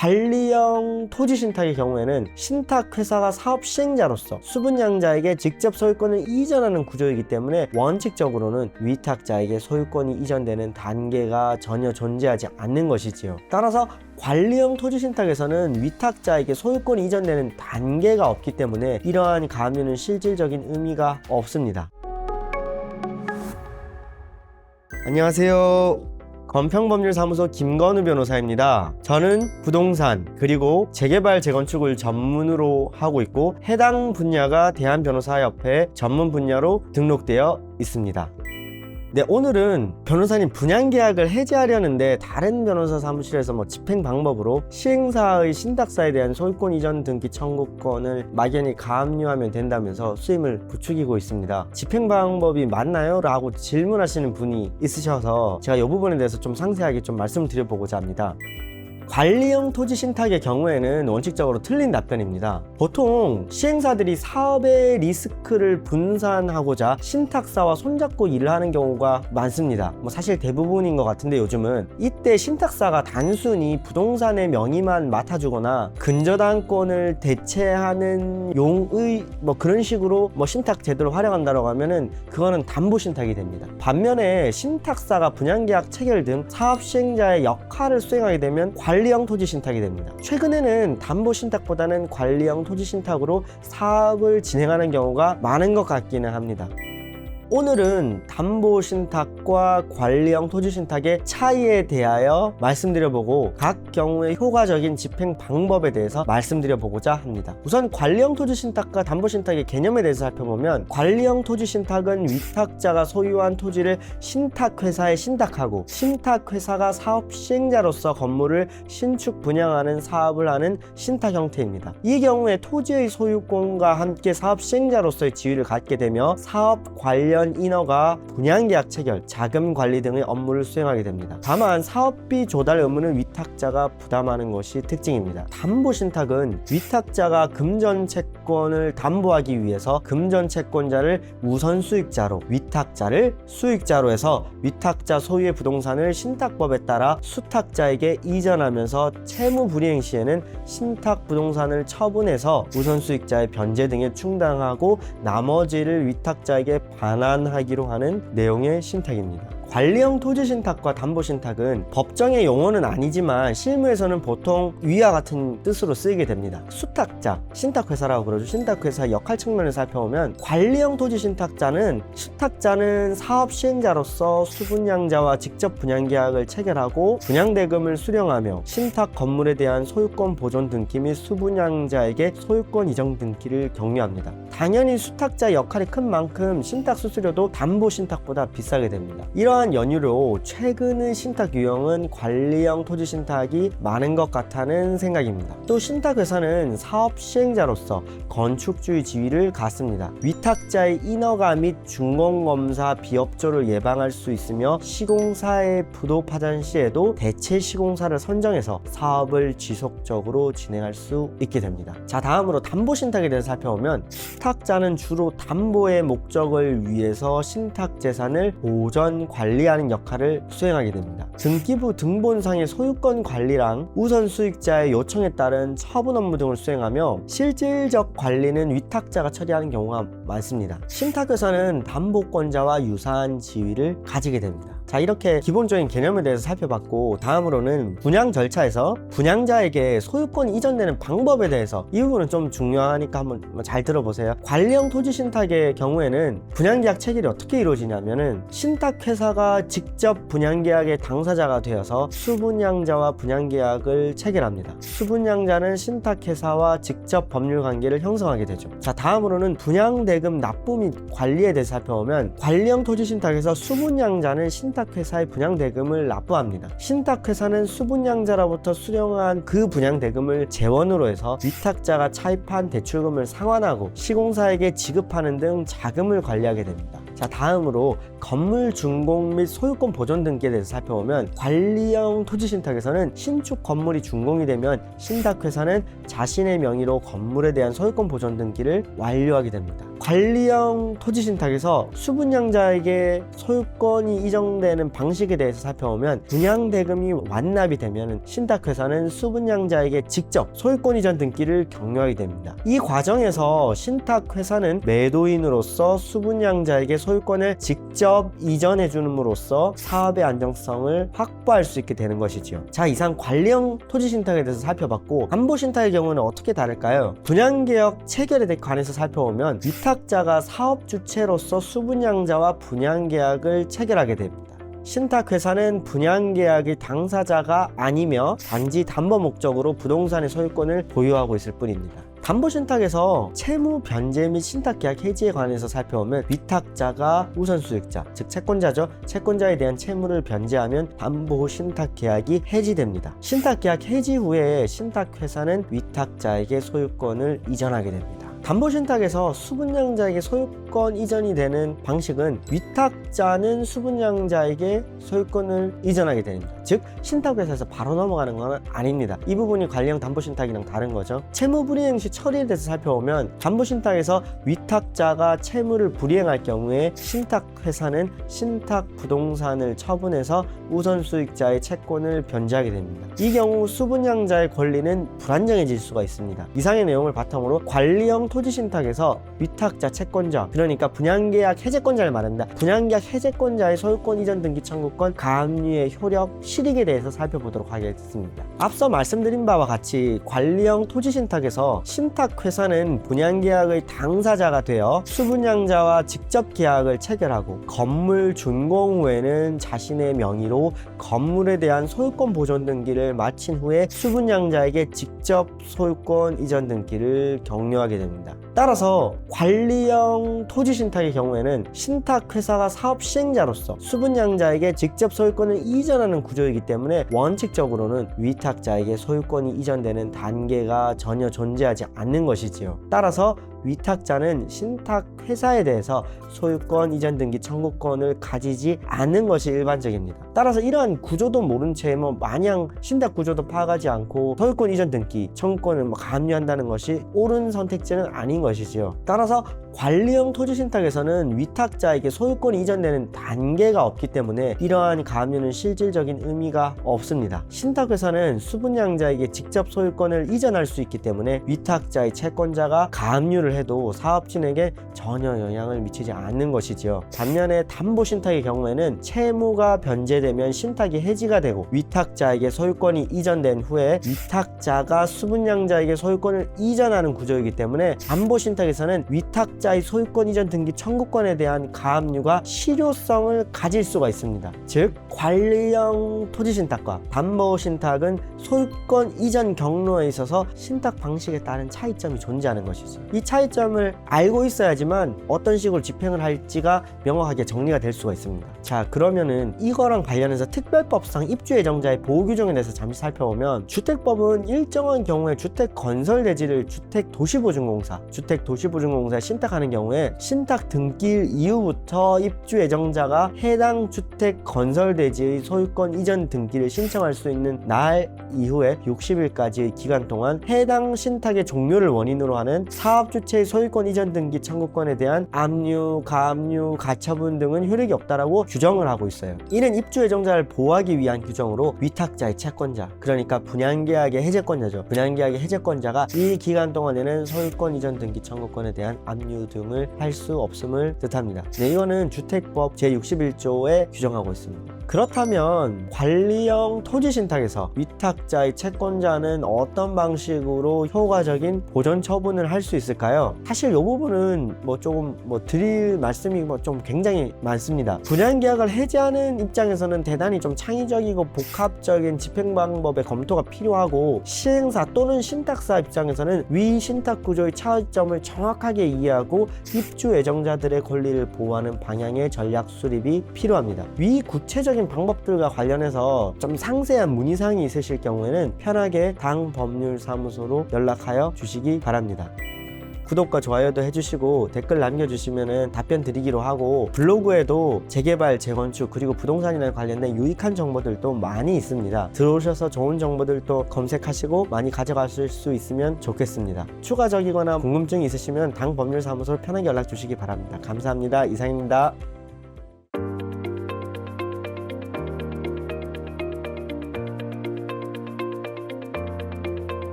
관리형 토지신탁의 경우에는 신탁회사가 사업시행자로서 수분양자에게 직접 소유권을 이전하는 구조이기 때문에 원칙적으로는 위탁자에게 소유권이 이전되는 단계가 전혀 존재하지 않는 것이지요. 따라서 관리형 토지신탁에서는 위탁자에게 소유권이 이전되는 단계가 없기 때문에 이러한 가압류는 실질적인 의미가 없습니다. 안녕하세요. 건평법률사무소 김건우 변호사입니다. 저는 부동산 그리고 재개발 재건축을 전문으로 하고 있고 해당 분야가 대한변호사협회 전문 분야로 등록되어 있습니다. 네, 오늘은 변호사님 분양계약을 해지하려는데 다른 변호사 사무실에서 집행 방법으로 시행사의 신탁사에 대한 소유권 이전 등기 청구권을 막연히 가압류하면 된다면서 수임을 부추기고 있습니다. 집행 방법이 맞나요? 라고 질문하시는 분이 있으셔서 제가 이 부분에 대해서 좀 상세하게 좀 말씀드려보고자 합니다. 관리형 토지 신탁의 경우에는 원칙적으로 틀린 답변입니다. 보통 시행사들이 사업의 리스크를 분산하고자 신탁사와 손잡고 일을 하는 경우가 많습니다. 사실 대부분인 것 같은데 요즘은 이때 신탁사가 단순히 부동산의 명의만 맡아주거나 근저당권을 대체하는 용의 그런 식으로 신탁 제도를 활용한다고 하면은 그거는 담보 신탁이 됩니다. 반면에 신탁사가 분양계약 체결 등 사업 시행자의 역할을 수행하게 되면 관리형 토지 신탁이 됩니다. 최근에는 담보 신탁보다는 관리형 토지 신탁으로 사업을 진행하는 경우가 많은 것 같기는 합니다. 오늘은 담보 신탁과 관리형 토지 신탁의 차이에 대하여 말씀드려보고 각 경우의 효과적인 집행 방법에 대해서 말씀드려보고자 합니다. 우선 관리형 토지 신탁과 담보 신탁의 개념에 대해서 살펴보면 관리형 토지 신탁은 위탁자가 소유한 토지를 신탁회사에 신탁하고 신탁회사가 사업 시행자로서 건물을 신축 분양하는 사업을 하는 신탁 형태입니다. 이 경우에 토지의 소유권과 함께 사업 시행자로서의 지위를 갖게 되며 사업 관련 인허가, 분양계약 체결, 자금 관리 등의 업무를 수행하게 됩니다. 다만 사업비 조달 의무는 위탁자가 부담하는 것이 특징입니다. 담보신탁은 위탁자가 금전채권을 담보하기 위해서 금전채권자를 우선수익자로, 위탁자를 수익자로 해서 위탁자 소유의 부동산을 신탁법에 따라 수탁자에게 이전하면서 채무불이행 시에는 신탁부동산을 처분해서 우선수익자의 변제 등에 충당하고 나머지를 위탁자에게 반환하기로 하는 내용의 신탁입니다. 관리형 토지 신탁과 담보 신탁은 법정의 용어는 아니지만 실무에서는 보통 위와 같은 뜻으로 쓰이게 됩니다. 수탁자, 신탁회사라고 그러죠. 신탁회사 역할 측면을 살펴보면 관리형 토지 신탁자는 수탁자는 사업 시행자로서 수분양자와 직접 분양계약을 체결하고 분양대금을 수령하며 신탁 건물에 대한 소유권 보존 등기 및 수분양자에게 소유권 이전 등기를 격려합니다. 당연히 수탁자 역할이 큰 만큼 신탁 수수료도 담보 신탁보다 비싸게 됩니다. 이러한 연유로 최근의 신탁 유형은 관리형 토지 신탁이 많은 것 같다는 생각입니다. 또 신탁회사는 사업 시행자로서 건축주의 지위를 갖습니다. 위탁자의 인허가 및 준공검사 비협조를 예방할 수 있으며 시공사의 부도 파산 시에도 대체 시공사를 선정해서 사업을 지속적으로 진행할 수 있게 됩니다. 자, 다음으로 담보 신탁에 대해서 살펴보면 수탁자는 주로 담보의 목적을 위해서 신탁 재산을 보전 관리하는 역할을 수행하게 됩니다. 등기부 등본상의 소유권 관리랑 우선 수익자의 요청에 따른 처분 업무 등을 수행하며 실질적 관리는 위탁자가 처리하는 경우가 많습니다. 신탁회사는 담보권자와 유사한 지위를 가지게 됩니다. 자, 이렇게 기본적인 개념에 대해서 살펴봤고 다음으로는 분양 절차에서 분양자에게 소유권이 이전되는 방법에 대해서 이 부분은 좀 중요하니까 한번 잘 들어보세요. 관리형 토지 신탁의 경우에는 분양계약 체결이 어떻게 이루어지냐면은 신탁회사가 직접 분양계약의 당사자가 되어서 수분양자와 분양계약을 체결합니다. 수분양자는 신탁회사와 직접 법률관계를 형성하게 되죠. 자, 다음으로는 분양대금 납부 및 관리에 대해서 살펴보면 관리형 토지 신탁에서 수분양자는 신탁회사의 분양대금을 납부합니다. 신탁회사는 수분양자로부터 수령한 그 분양대금을 재원으로 해서 위탁자가 차입한 대출금을 상환하고 시공사에게 지급하는 등 자금을 관리하게 됩니다. 자, 다음으로 건물 준공 및 소유권 보존 등기에 대해서 살펴보면 관리형 토지 신탁에서는 신축 건물이 준공이 되면 신탁회사는 자신의 명의로 건물에 대한 소유권 보존 등기를 완료하게 됩니다. 관리형 토지신탁에서 수분양자에게 소유권이 이전되는 방식에 대해서 살펴보면, 분양대금이 완납이 되면 신탁회사는 수분양자에게 직접 소유권 이전 등기를 격려하게 됩니다. 이 과정에서 신탁회사는 매도인으로서 수분양자에게 소유권을 직접 이전해 주므로써 사업의 안정성을 확보할 수 있게 되는 것이지요. 자, 이상 관리형 토지신탁에 대해서 살펴봤고, 담보신탁의 경우는 어떻게 다를까요? 분양계약 체결에 관해서 살펴보면 위탁자가 사업주체로서 수분양자와 분양계약을 체결하게 됩니다. 신탁회사는 분양계약의 당사자가 아니며 단지 담보 목적으로 부동산의 소유권을 보유하고 있을 뿐입니다. 담보신탁에서 채무 변제 및 신탁계약 해지에 관해서 살펴보면 위탁자가 우선수익자, 즉 채권자죠. 채권자에 대한 채무를 변제하면 담보신탁계약이 해지됩니다. 신탁계약 해지 후에 신탁회사는 위탁자에게 소유권을 이전하게 됩니다. 담보신탁에서 수분양자에게 소유권 이전이 되는 방식은 위탁자는 수분양자에게 소유권을 이전하게 됩니다. 즉 신탁회사에서 바로 넘어가는 건 아닙니다. 이 부분이 관리형 담보신탁이랑 다른 거죠. 채무불이행 시 처리에 대해서 살펴보면, 담보신탁에서 위탁자가 채무를 불이행할 경우에 신탁회사는 신탁부동산을 처분해서 우선수익자의 채권을 변제하게 됩니다. 이 경우 수분양자의 권리는 불안정해질 수가 있습니다. 이상의 내용을 바탕으로 관리형 토지신탁에서 위탁자 채권자, 그러니까 분양계약 해제권자를 말합니다. 분양계약 해제권자의 소유권 이전 등기 청구권, 가압류의 효력, 실익에 대해서 살펴보도록 하겠습니다. 앞서 말씀드린 바와 같이 관리형 토지신탁에서 신탁회사는 분양계약의 당사자가 되어 수분양자와 직접 계약을 체결하고, 건물 준공 후에는 자신의 명의로 건물에 대한 소유권 보존 등기를 마친 후에 수분양자에게 직접 소유권 이전 등기를 격려하게 됩니다. 따라서 관리형 토지신탁의 경우에는 신탁회사가 사업 시행자로서 수분양자에게 직접 소유권을 이전하는 구조이기 때문에 원칙적으로는 위탁자에게 소유권이 이전되는 단계가 전혀 존재하지 않는 것이지요. 따라서 위탁자는 신탁회사에 대해서 소유권 이전 등기 청구권을 가지지 않는 것이 일반적입니다. 따라서 이러한 구조도 모른 채 마냥 신탁 구조도 파악하지 않고 소유권 이전 등기 청구권을 가압류한다는 것이 옳은 선택지는 아닌 것이지요. 따라서 관리형 토지신탁에서는 위탁자에게 소유권이 이전되는 단계가 없기 때문에 이러한 가압류는 실질적인 의미가 없습니다. 신탁회사는 수분양자에게 직접 소유권을 이전할 수 있기 때문에 위탁자의 채권자가 가압류를 해도 사업진에게 전혀 영향을 미치지 않는 것이지요. 반면에 담보신탁의 경우에는 채무가 변제되면 신탁이 해지가 되고 위탁자에게 소유권이 이전된 후에 위탁자가 수분양자에게 소유권을 이전하는 구조이기 때문에 담보신탁에서는 위탁자의 소유권 이전 등기 청구권에 대한 가압류가 실효성을 가질 수가 있습니다. 즉 관리형 토지신탁과 담보신탁은 소유권 이전 경로에 있어서 신탁 방식에 따른 차이점이 존재하는 것이죠. 이 차이점을 알고 있어야지만 어떤 식으로 집행을 할지가 명확하게 정리가 될 수가 있습니다. 자, 그러면은 이거랑 관련해서 특별법상 입주 예정자의 보호 규정에 대해서 잠시 살펴보면, 주택법은 일정한 경우에 주택 건설 대지를 주택도시보증공사에 신탁하는 경우에 신탁 등기일 이후부터 입주 예정자가 해당 주택 건설 대지의 소유권 이전 등기를 신청할 수 있는 날 이후에 60일까지의 기간 동안 해당 신탁의 종료를 원인으로 하는 사업주체의 소유권 이전 등기 청구권에 대한 압류, 가압류, 가처분 등은 효력이 없다라고 규정을 하고 있어요. 이는 입주 예정자를 보호하기 위한 규정으로 위탁자의 채권자, 그러니까 분양계약의 해제권자죠. 분양계약의 해제권자가 이 기간 동안에는 소유권 이전 등기 청구권에 대한 압류 등을 할 수 없음을 뜻합니다. 네, 이거는 주택법 제61조에 규정하고 있습니다. 그렇다면 관리형 토지신탁에서 위탁자의 채권자는 어떤 방식으로 효과적인 보전 처분을 할 수 있을까요? 사실 이 부분은 조금 드릴 말씀이 좀 굉장히 많습니다. 분양계약을 해지하는 입장에서는 대단히 좀 창의적이고 복합적인 집행 방법의 검토가 필요하고, 시행사 또는 신탁사 입장에서는 위 신탁 구조의 차이점을 정확하게 이해하고 입주 예정자들의 권리를 보호하는 방향의 전략 수립이 필요합니다. 위 구체적인 방법들과 관련해서 좀 상세한 문의사항이 있으실 경우에는 편하게 당 법률사무소로 연락하여 주시기 바랍니다. 구독과 좋아요도 해주시고 댓글 남겨주시면 답변 드리기로 하고, 블로그에도 재개발, 재건축 그리고 부동산이나 관련된 유익한 정보들도 많이 있습니다. 들어오셔서 좋은 정보들도 검색하시고 많이 가져가실 수 있으면 좋겠습니다. 추가적이거나 궁금증이 있으시면 당법률사무소로 편하게 연락 주시기 바랍니다. 감사합니다. 이상입니다.